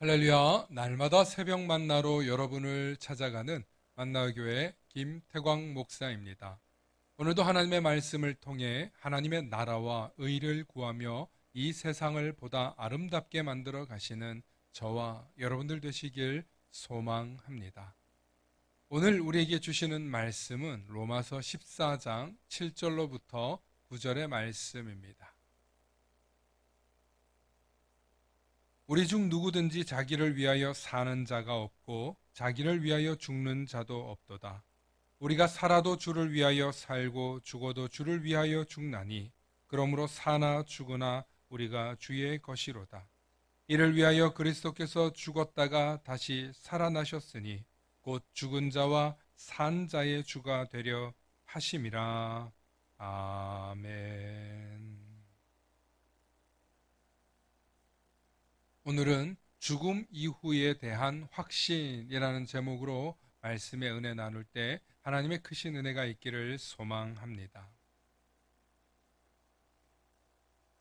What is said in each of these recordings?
할렐루야, 날마다 새벽 만나로 여러분을 찾아가는 만나교회 김태광 목사입니다. 오늘도 하나님의 말씀을 통해 하나님의 나라와 의를 구하며 이 세상을 보다 아름답게 만들어 가시는 저와 여러분들 되시길 소망합니다. 오늘 우리에게 주시는 말씀은 로마서 14장 7절로부터 9절의 말씀입니다. 우리 중 누구든지 자기를 위하여 사는 자가 없고 자기를 위하여 죽는 자도 없도다. 우리가 살아도 주를 위하여 살고 죽어도 주를 위하여 죽나니 그러므로 사나 죽으나 우리가 주의 것이로다. 이를 위하여 그리스도께서 죽었다가 다시 살아나셨으니 곧 죽은 자와 산 자의 주가 되려 하심이라. 아멘. 오늘은 죽음 이후에 대한 확신이라는 제목으로 말씀의 은혜 나눌 때 하나님의 크신 은혜가 있기를 소망합니다.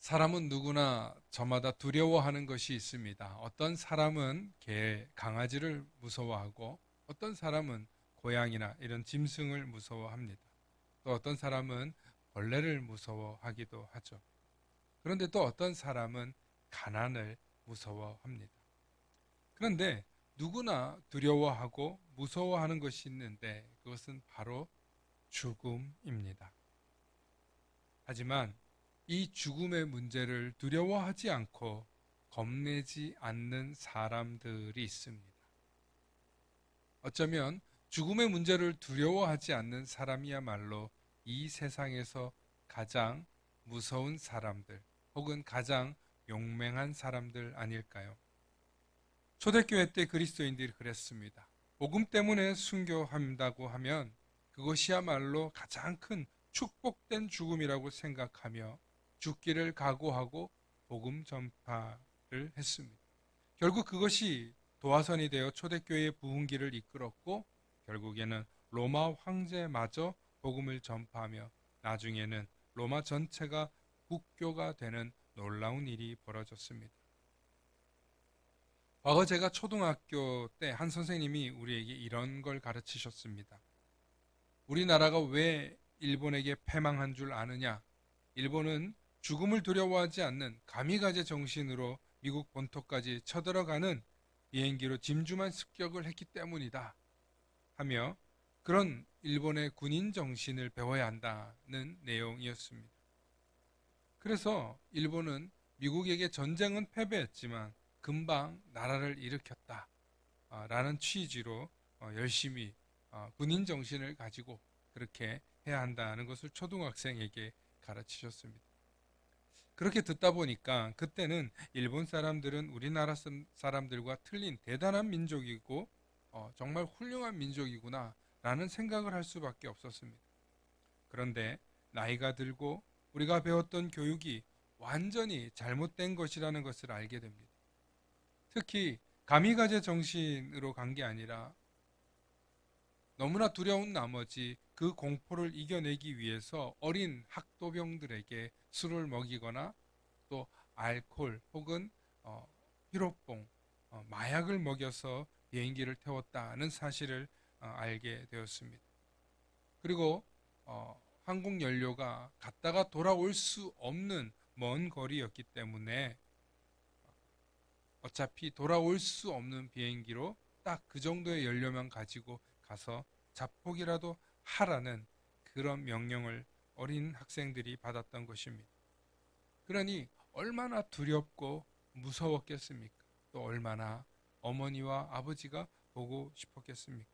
사람은 누구나 저마다 두려워하는 것이 있습니다. 어떤 사람은 개, 강아지를 무서워하고 어떤 사람은 고양이나 이런 짐승을 무서워합니다. 또 어떤 사람은 벌레를 무서워하기도 하죠. 그런데 또 어떤 사람은 가난을 무서워합니다. 그런데 누구나 두려워하고 무서워하는 것이 있는데 그것은 바로 죽음입니다. 하지만 이 죽음의 문제를 두려워하지 않고 겁내지 않는 사람들이 있습니다. 어쩌면 죽음의 문제를 두려워하지 않는 사람이야말로 이 세상에서 가장 무서운 사람들 혹은 가장 용맹한 사람들 아닐까요? 초대교회 때 그리스도인들이 그랬습니다. 복음 때문에 순교한다고 하면 그것이야말로 가장 큰 축복된 죽음이라고 생각하며 죽기를 각오하고 복음 전파를 했습니다. 결국 그것이 도화선이 되어 초대교회의 부흥기를 이끌었고 결국에는 로마 황제마저 복음을 전파하며 나중에는 로마 전체가 국교가 되는 놀라운 일이 벌어졌습니다. 과거 제가 초등학교 때 한 선생님이 우리에게 이런 걸 가르치셨습니다. 우리나라가 왜 일본에게 패망한 줄 아느냐? 일본은 죽음을 두려워하지 않는 가미가제 정신으로 미국 본토까지 쳐들어가는 비행기로 짐주만 습격을 했기 때문이다 하며 그런 일본의 군인 정신을 배워야 한다는 내용이었습니다. 그래서 일본은 미국에게 전쟁은 패배했지만 금방 나라를 일으켰다 라는 취지로 열심히 군인 정신을 가지고 그렇게 해야 한다는 것을 초등학생에게 가르치셨습니다. 그렇게 듣다 보니까 그때는 일본 사람들은 우리나라 사람들과 틀린 대단한 민족이고 정말 훌륭한 민족이구나 라는 생각을 할 수밖에 없었습니다. 그런데 나이가 들고 우리가 배웠던 교육이 완전히 잘못된 것이라는 것을 알게 됩니다. 특히 가미가제 정신으로 간 게 아니라 너무나 두려운 나머지 그 공포를 이겨내기 위해서 어린 학도병들에게 술을 먹이거나 또 알코올 혹은 히로뽕, 마약을 먹여서 비행기를 태웠다는 사실을 알게 되었습니다. 그리고 항공 연료가 갔다가 돌아올 수 없는 먼 거리였기 때문에 어차피 돌아올 수 없는 비행기로 딱 그 정도의 연료만 가지고 가서 자폭이라도 하라는 그런 명령을 어린 학생들이 받았던 것입니다. 그러니 얼마나 두렵고 무서웠겠습니까? 또 얼마나 어머니와 아버지가 보고 싶었겠습니까?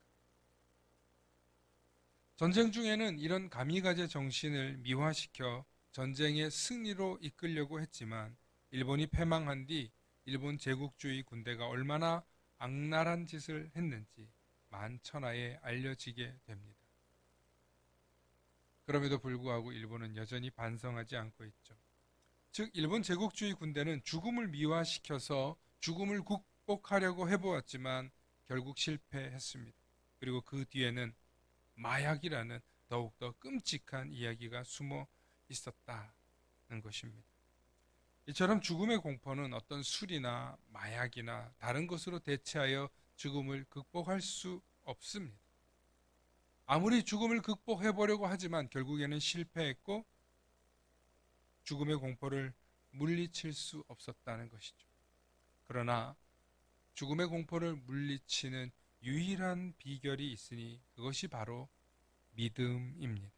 전쟁 중에는 이런 가미가제 정신을 미화시켜 전쟁의 승리로 이끌려고 했지만 일본이 패망한 뒤 일본 제국주의 군대가 얼마나 악랄한 짓을 했는지 만천하에 알려지게 됩니다. 그럼에도 불구하고 일본은 여전히 반성하지 않고 있죠. 즉 일본 제국주의 군대는 죽음을 미화시켜서 죽음을 극복하려고 해보았지만 결국 실패했습니다. 그리고 그 뒤에는 마약이라는 더욱더 끔찍한 이야기가 숨어 있었다는 것입니다. 이처럼 죽음의 공포는 어떤 술이나 마약이나 다른 것으로 대체하여 죽음을 극복할 수 없습니다. 아무리 죽음을 극복해 보려고 하지만 결국에는 실패했고 죽음의 공포를 물리칠 수 없었다는 것이죠. 그러나 죽음의 공포를 물리치는 유일한 비결이 있으니 그것이 바로 믿음입니다.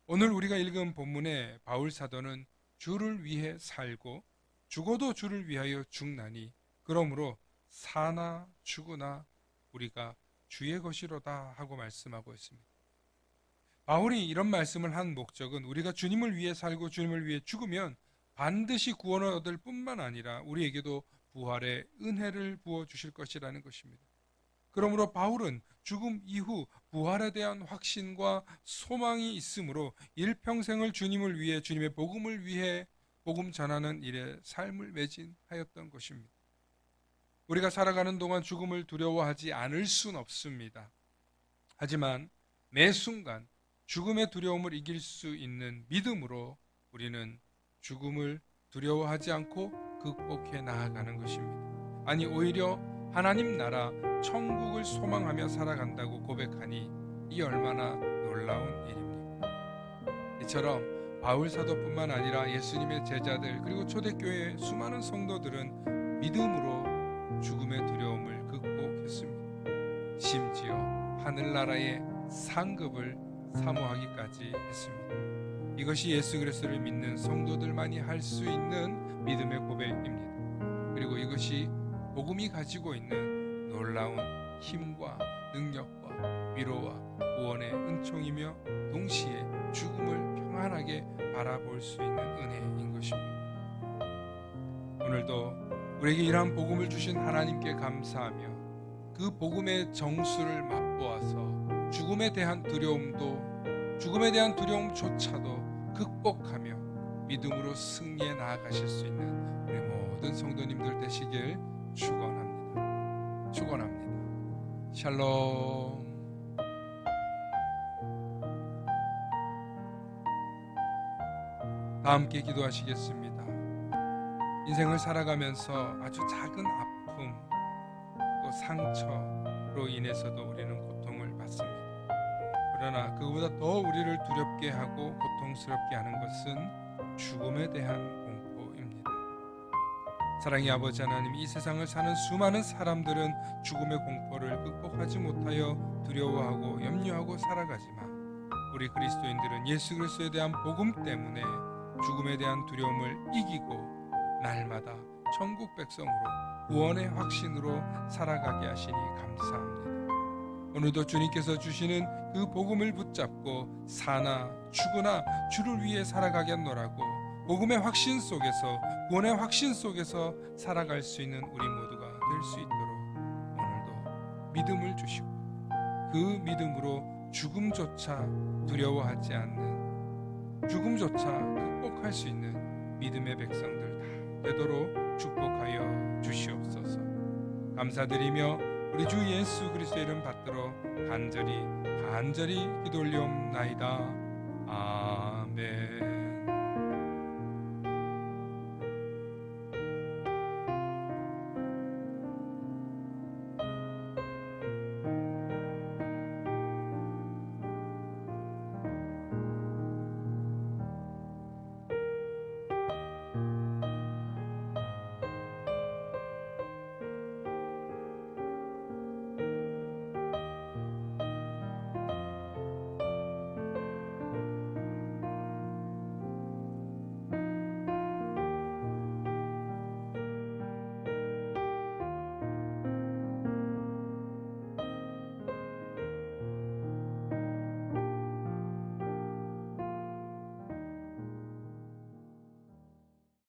오늘 우리가 읽은 본문의 바울 사도는 주를 위해 살고 죽어도 주를 위하여 죽나니 그러므로 사나 죽으나 우리가 주의 것이로다 하고 말씀하고 있습니다. 바울이 이런 말씀을 한 목적은 우리가 주님을 위해 살고 주님을 위해 죽으면 반드시 구원을 얻을 뿐만 아니라 우리에게도 부활의 은혜를 부어주실 것이라는 것입니다. 그러므로 바울은 죽음 이후 부활에 대한 확신과 소망이 있으므로 일평생을 주님을 위해 주님의 복음을 위해 복음 전하는 일에 삶을 매진하였던 것입니다. 우리가 살아가는 동안 죽음을 두려워하지 않을 수는 없습니다. 하지만 매 순간 죽음의 두려움을 이길 수 있는 믿음으로 우리는 죽음을 두려워하지 않고 극복해 나아가는 것입니다. 아니 오히려 하나님 나라 천국을 소망하며 살아간다고 고백하니 이 얼마나 놀라운 일입니까? 이처럼 바울 사도뿐만 아니라 예수님의 제자들 그리고 초대교회의 수많은 성도들은 믿음으로 죽음의 두려움을 극복했습니다. 심지어 하늘나라의 상급을 사모하기까지 했습니다. 이것이 예수 그리스도를 믿는 성도들만이 할 수 있는 믿음의 고백입니다. 그리고 이것이 복음이 가지고 있는 놀라운 힘과 능력과 위로와 구원의 은총이며 동시에 죽음을 평안하게 바라볼 수 있는 은혜인 것입니다. 오늘도 우리에게 이러한 복음을 주신 하나님께 감사하며 그 복음의 정수를 맛보아서 죽음에 대한 두려움조차도 극복하며 믿음으로 승리해 나아가실 수 있는 우리 모든 성도님들 되시길 축원합니다. 샬롬. 다 함께 기도하시겠습니다. 인생을 살아가면서 아주 작은 아픔 또 상처로 인해서도 우리는 고통을 받습니다. 그러나 그보다 더 우리를 두렵게 하고 고통스럽게 하는 것은 죽음에 대한 공포입니다. 사랑의 아버지 하나님, 이 세상을 사는 수많은 사람들은 죽음의 공포를 극복하지 못하여 두려워하고 염려하고 살아가지만 우리 그리스도인들은 예수 그리스도에 대한 복음 때문에 죽음에 대한 두려움을 이기고 날마다 천국 백성으로 구원의 확신으로 살아가게 하시니 감사합니다. 오늘도 주님께서 주시는 그 복음을 붙잡고 사나 죽으나 주를 위해 살아가겠노라고 복음의 확신 속에서 구원의 확신 속에서 살아갈 수 있는 우리 모두가 될 수 있도록 오늘도 믿음을 주시고 그 믿음으로 죽음조차 두려워하지 않는 죽음조차 극복할 수 있는 믿음의 백성들 다 되도록 축복하여 주시옵소서. 감사드리며 우리 주 예수 그리스도의 이름 받들어 간절히 기도 올리옵나이다. 아멘.